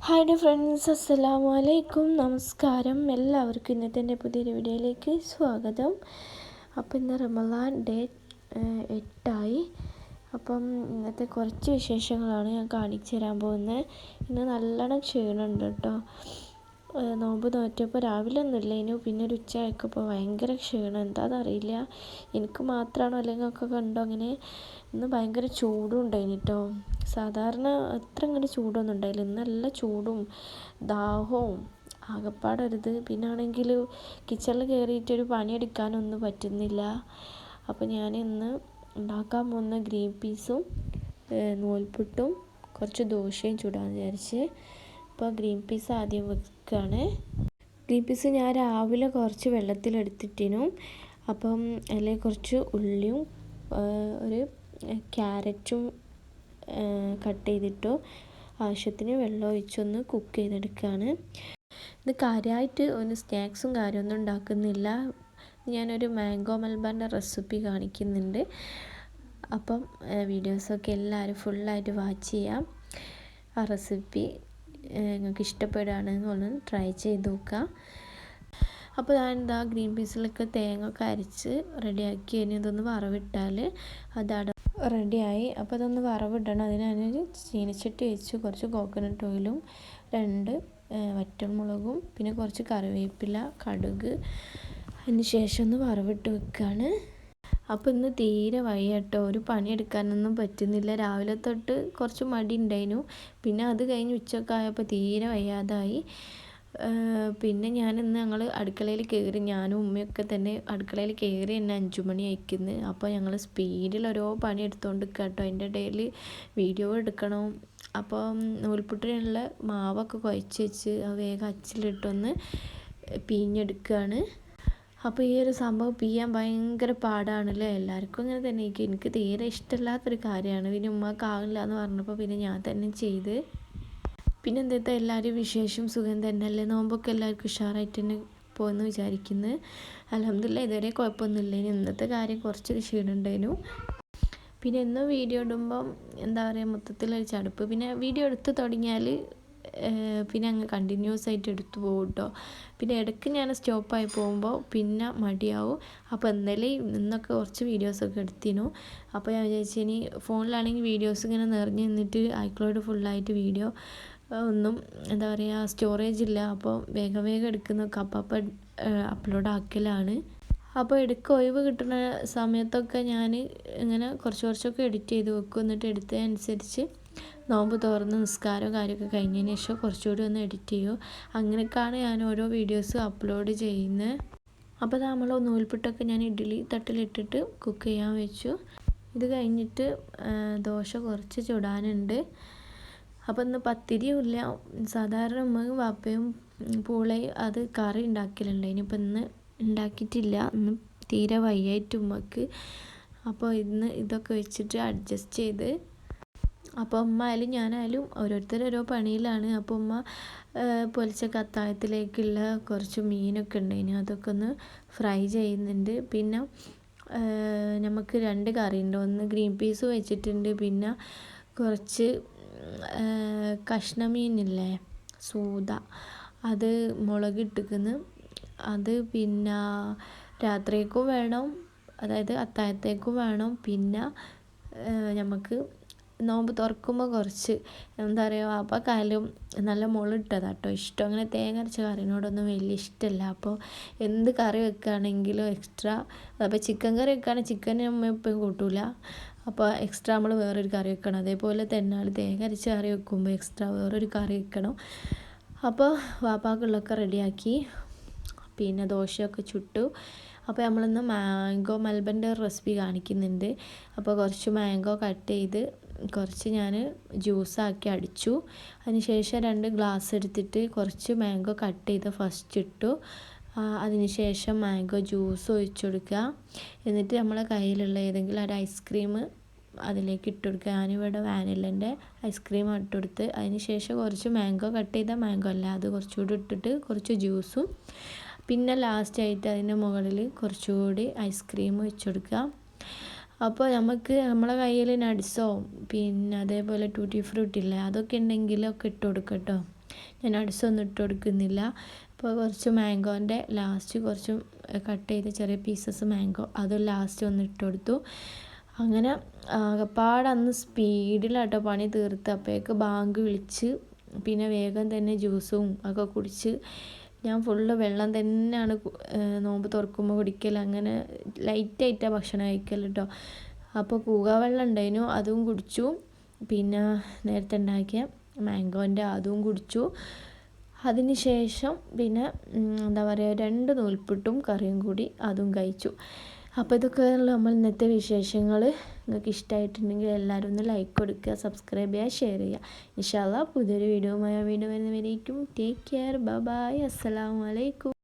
Hi dear friends, അസ്സലാമു അലൈക്കും. നമസ്കാരം. എല്ലാവർക്കും ഇന്നത്തെ എൻ്റെ പുതിയൊരു വീഡിയോയിലേക്ക് സ്വാഗതം. അപ്പോൾ ഇന്ന് റമദാൻ ഡേ 8 അപ്പം ഇന്നത്തെ കുറച്ച് വിശേഷങ്ങളാണ് ഞാൻ കാണിച്ചു തരാൻ പോകുന്നത്. ഇന്ന് നല്ലോണം ക്ഷീണമുണ്ട് കേട്ടോ. നോമ്പ് നോറ്റപ്പോൾ രാവിലെ ഒന്നുമില്ല, ഇനി പിന്നെ ഒരു ഉച്ചയായപ്പോൾ ഭയങ്കര ക്ഷീണം. എന്താണെന്നറിയില്ല, എനിക്ക് മാത്രമാണോ അല്ലെങ്കിൽ ഒക്കെ കണ്ടോ അങ്ങനെ. ഇന്ന് ഭയങ്കര ചൂടും ഉണ്ടായിന് കേട്ടോ. സാധാരണ അത്ര ഇങ്ങനെ ചൂടൊന്നും ഉണ്ടായില്ല. ഇന്ന് നല്ല ചൂടും ദാഹവും ആകപ്പാടരുത്. പിന്നെ ആണെങ്കിൽ കിച്ചണിൽ കയറിയിട്ടൊരു പണിയെടുക്കാനൊന്നും പറ്റുന്നില്ല. അപ്പോൾ ഞാൻ ഇന്ന് ഉണ്ടാക്കാൻ പോകുന്ന ഗ്രീൻ പീസും നൂൽപുട്ടും കുറച്ച് ദോശയും ചൂടാന്ന് വിചാരിച്ച്. അപ്പോൾ ഗ്രീൻ പീസ് ആദ്യം വെക്കുകയാണ്. ഗ്രീൻ പീസ് ഞാൻ രാവിലെ കുറച്ച് വെള്ളത്തിലെടുത്തിട്ടിനും. അപ്പം അതിൽ കുറച്ച് ഉള്ളിയും ഒരു ക്യാരറ്റും കട്ട് ചെയ്തിട്ടു ആവശ്യത്തിന് വെള്ളം ഒഴിച്ചൊന്ന് കുക്ക് ചെയ്തെടുക്കുകയാണ്. ഇത് കാര്യമായിട്ട് ഒരു സ്നാക്സും കാര്യമൊന്നും ഉണ്ടാക്കുന്നില്ല. ഞാനൊരു മാംഗോ മൽബാൻ്റെ റെസിപ്പി കാണിക്കുന്നുണ്ട്. അപ്പം വീഡിയോസൊക്കെ എല്ലാവരും ഫുള്ളായിട്ട് വാച്ച് ചെയ്യാം. ആ റെസിപ്പി നിങ്ങൾക്ക് ഇഷ്ടപ്പെടുകയാണെങ്കിൽ ഒന്ന് ട്രൈ ചെയ്ത് നോക്കുക. അപ്പോൾ ഞാൻ എന്താ ഗ്രീൻ പീസിലൊക്കെ തേങ്ങ ഒക്കെ അരച്ച് റെഡിയാക്കി. ഇനി ഇതൊന്ന് വറവിട്ടാൽ അതവിടെ റെഡിയായി. അപ്പോൾ അതൊന്ന് വറവിടണം. അതിന് ഞാനൊരു ചീനച്ചട്ടി വെച്ച് കുറച്ച് കോക്കനട്ട് ഓയിലും 2 വറ്റൽമുളകും പിന്നെ കുറച്ച് കറിവേപ്പില, കടുക്, അതിന് ശേഷം ഒന്ന് വറവിട്ട് വെക്കുകയാണ്. അപ്പോൾ ഇന്ന് തീരെ വയ്യ കേട്ടോ. ഒരു പണിയെടുക്കാനൊന്നും പറ്റുന്നില്ല. രാവിലെ തൊട്ട് കുറച്ച് മടി ഉണ്ടായിരുന്നു. പിന്നെ അത് കഴിഞ്ഞ് ഉച്ചയൊക്കെ ആയപ്പോൾ തീരെ വയ്യാതായി. പിന്നെ ഞങ്ങൾ അടുക്കളയിൽ കയറി, ഞാനും ഉമ്മയൊക്കെ തന്നെ അടുക്കളയിൽ കയറി എന്നെ 5 മണി അയക്കുന്നത്. അപ്പോൾ ഞങ്ങൾ സ്പീഡിൽ ഓരോ പണി എടുത്തുകൊണ്ട് കേട്ടോ. അതിൻ്റെ ഇടയിൽ വീഡിയോ എടുക്കണം. അപ്പോൾ നൂൽപുട്ടിനുള്ള മാവൊക്കെ കുഴച്ച് വെച്ച് വേഗം അച്ചിലിട്ടൊന്ന് പിഴിഞ്ഞെടുക്കുകയാണ്. അപ്പോൾ ഈ ഒരു സംഭവം പിഴിയാൻ ഭയങ്കര പാടാണല്ലേ. എല്ലാവർക്കും അങ്ങനെ തന്നെ. എനിക്ക് തീരെ ഇഷ്ടമില്ലാത്തൊരു കാര്യമാണ്. പിന്നെ ഉമ്മക്കാവില്ല എന്ന് പറഞ്ഞപ്പോൾ പിന്നെ ഞാൻ തന്നെ ചെയ്ത്. പിന്നെ എന്താ എല്ലാവരും വിശേഷം സുഖം തന്നെയല്ലേ? നോമ്പൊക്കെ എല്ലാവർക്കും ഉഷാറായിട്ട് തന്നെ പോകുമെന്ന് വിചാരിക്കുന്നത്. അൽഹംദുലില്ലാഹ് ഇതുവരെ കുഴപ്പമൊന്നുമില്ല. ഇനി ഇന്നത്തെ കാര്യം കുറച്ചൊരു ക്ഷീണമുണ്ടായിരുന്നു. പിന്നെ എന്നും വീഡിയോ ഇടുമ്പം എന്താ പറയുക, മൊത്തത്തിലൊരു ചടുപ്പ്. പിന്നെ വീഡിയോ എടുത്ത് തുടങ്ങിയാൽ പിന്നെ അങ്ങ് കണ്ടിന്യൂസ് ആയിട്ട് എടുത്തു പോകും കേട്ടോ. പിന്നെ ഇടയ്ക്ക് ഞാൻ സ്റ്റോപ്പായി പോകുമ്പോൾ പിന്നെ മടിയാവും. അപ്പോൾ ഇന്നൊക്കെ കുറച്ച് വീഡിയോസൊക്കെ എടുത്തിനു. അപ്പോൾ ഞാൻ വിചാരിച്ചു ഇനി ഫോണിലാണെങ്കിൽ വീഡിയോസ് ഇങ്ങനെ നിറഞ്ഞു നിന്നിട്ട് ഐക്ലോഡ് ഫുള്ളായിട്ട് വീഡിയോ ഒന്നും എന്താ പറയുക സ്റ്റോറേജ് ഇല്ല. അപ്പോൾ വേഗം എടുക്കുന്നൊക്കെ അപ്പം അപ്ലോഡ് ആക്കലാണ്. അപ്പോൾ ഇടയ്ക്ക് ഒഴിവ് കിട്ടുന്ന സമയത്തൊക്കെ ഞാൻ ഇങ്ങനെ കുറച്ചൊക്കെ എഡിറ്റ് ചെയ്ത് വെക്കും. എന്നിട്ട് എടുത്തതനുസരിച്ച് നോമ്പ് തുറന്ന് നിസ്കാരവും കാര്യമൊക്കെ കഴിഞ്ഞതിന് ശേഷം കുറച്ചുകൂടി ഒന്ന് എഡിറ്റ് ചെയ്യും. അങ്ങനെയൊക്കെയാണ് ഞാൻ ഓരോ വീഡിയോസ് അപ്ലോഡ് ചെയ്യുന്നത്. അപ്പോൾ നമ്മൾ നൂൽപുട്ടൊക്കെ ഞാൻ ഇഡ്ഡലി തട്ടിലിട്ടിട്ട് കുക്ക് ചെയ്യാൻ വെച്ചു. ഇത് കഴിഞ്ഞിട്ട് ദോശ കുറച്ച് ചുടാനുണ്ട്. അപ്പോൾ ഇന്ന് പത്തിരിയും ഇല്ല. സാധാരണ ഉമ്മയും വാപ്പയും പൂളയും അത് കറി ഉണ്ടാക്കലുണ്ട്. ഇനിയിപ്പോൾ ഇന്ന് ഉണ്ടാക്കിയിട്ടില്ല. ഇന്ന് തീരെ വയ്യായിട്ട് ഉമ്മക്ക്. അപ്പോൾ ഇന്ന് ഇതൊക്കെ വെച്ചിട്ട് അഡ്ജസ്റ്റ് ചെയ്ത്. അപ്പോൾ ഉമ്മ ആയാലും ഞാനായാലും ഓരോ പണിയിലാണ്. അപ്പോൾ ഉമ്മ പൊലിച്ചൊക്കെ അത്താഴത്തിലേക്കുള്ള കുറച്ച് മീനൊക്കെ ഉണ്ടായിന്, അതൊക്കെ ഒന്ന് ഫ്രൈ ചെയ്യുന്നുണ്ട്. പിന്നെ നമുക്ക് 2 കറിയുണ്ട്. ഒന്ന് ഗ്രീൻ പീസ് വെച്ചിട്ടുണ്ട്. പിന്നെ കുറച്ച് കഷ്ണമീനില്ലേ സൂത, അത് മുളകിട്ടിക്കുന്നു. അത് പിന്നെ രാത്രിയേക്കും വേണം, അതായത് അത്താഴത്തേക്കും വേണം. പിന്നെ നമുക്ക് നോമ്പ് തുറക്കുമ്പോൾ കുറച്ച് എന്താ പറയുക വാപ്പക്കായാലും നല്ല മുളിട്ടതാട്ടോ ഇഷ്ടം. അങ്ങനെ തേങ്ങ അരച്ച കറിനോടൊന്നും വലിയ ഇഷ്ടമല്ല. അപ്പോൾ എന്ത് കറി വെക്കുകയാണെങ്കിലും എക്സ്ട്രാ, അപ്പോൾ ചിക്കൻ കറി വെക്കുകയാണെങ്കിൽ ചിക്കൻ നമ്മൾ എപ്പോഴും കൂട്ടില്ല. അപ്പോൾ എക്സ്ട്രാ നമ്മൾ വേറൊരു കറി വെക്കണം. അതേപോലെ തന്നെയാണ് തേങ്ങ അരച്ച കറി വെക്കുമ്പോൾ എക്സ്ട്രാ വേറൊരു കറി വെക്കണം. അപ്പോൾ വാപ്പാക്കുള്ളതൊക്കെ റെഡിയാക്കി. പിന്നെ ദോശയൊക്കെ ചുട്ടു. അപ്പോൾ നമ്മളിന്ന് മാംഗോ മൽബൻ്റെ റെസിപ്പി കാണിക്കുന്നുണ്ട്. അപ്പോൾ കുറച്ച് മാംഗോ കട്ട് ചെയ്ത് കുറച്ച് ഞാൻ ജ്യൂസാക്കി അടിച്ചു. അതിന് ശേഷം 2 ഗ്ലാസ് എടുത്തിട്ട് കുറച്ച് മാംഗോ കട്ട് ചെയ്ത് ഫസ്റ്റ് ഇട്ടു. അതിന് ശേഷം മാംഗോ ജ്യൂസ് ഒഴിച്ചു കൊടുക്കുക. എന്നിട്ട് നമ്മളെ കയ്യിലുള്ള ഏതെങ്കിലും ഒരു ഐസ്ക്രീം അതിലേക്ക് ഇട്ട് കൊടുക്കുക. ഞാനിവിടെ വാനിലേൻ്റെ ഐസ്ക്രീം ഇട്ട് കൊടുത്ത് അതിന് ശേഷം കുറച്ച് മാംഗോ കട്ട് ചെയ്ത മാംഗോ അല്ല അത് കുറച്ചുകൂടി ഇട്ടിട്ട് കുറച്ച് ജ്യൂസും പിന്നെ ലാസ്റ്റായിട്ട് അതിൻ്റെ മുകളിൽ കുറച്ചുകൂടി ഐസ്ക്രീം വെച്ച് കൊടുക്കുക. അപ്പോൾ നമുക്ക് നമ്മളെ കയ്യിൽ നട്ട്സോ പിന്നെ അതേപോലെ ടൂട്ടി ഫ്രൂട്ടി ഇല്ലേ അതൊക്കെ ഉണ്ടെങ്കിലൊക്കെ ഇട്ട് കൊടുക്കുക കേട്ടോ. ഞാൻ നട്ട്സൊന്നും ഇട്ട് കൊടുക്കുന്നില്ല. അപ്പോൾ കുറച്ച് മാംഗോൻ്റെ ലാസ്റ്റ് കുറച്ച് കട്ട് ചെയ്ത് ചെറിയ പീസസ് മാംഗോ അതും ലാസ്റ്റ് ഒന്ന് ഇട്ട് കൊടുത്തു. അങ്ങനെ ആകപ്പാടെ അന്ന് സ്പീഡിലാട്ടോ പണി തീർത്ത്. അപ്പോഴേക്ക് ബാങ്ക് വിളിച്ച് പിന്നെ വേഗം തന്നെ ജ്യൂസും ഒക്കെ കുടിച്ച് ഞാൻ ഫുള്ള് വെള്ളം തന്നെയാണ് നോമ്പ് തുറക്കുമ്പോൾ കുടിക്കൽ. അങ്ങനെ ലൈറ്റായിട്ടാണ് ഭക്ഷണം കഴിക്കൽ കേട്ടോ. അപ്പോൾ കൂക വെള്ളം ഉണ്ടായിരുന്നു, അതും കുടിച്ചു. പിന്നെ നേരത്തെ ഉണ്ടാക്കിയ മാംഗോൻ്റെ അതും കുടിച്ചു. അതിന് ശേഷം പിന്നെ എന്താ പറയുക 2 നൂൽപ്പുട്ടും കറിയും കൂടി അതും കഴിച്ചു. അപ്പോൾ ഇതൊക്കെയുള്ള നമ്മൾ ഇന്നത്തെ വിശേഷങ്ങൾ. നിങ്ങൾക്ക് ഇഷ്ടമായിട്ടുണ്ടെങ്കിൽ എല്ലാവരും ഒന്ന് ലൈക്ക് കൊടുക്കുക, സബ്സ്ക്രൈബ് ചെയ്യുക, ഷെയർ ചെയ്യുക. ഇൻഷാ അല്ലാഹ് പുതിയൊരു വീഡിയോയുമായി വീണ്ടും വരുന്നവരേക്കും ടേക്ക് കെയർ, ബൈ ബൈ, അസ്സലാമു അലൈക്കും.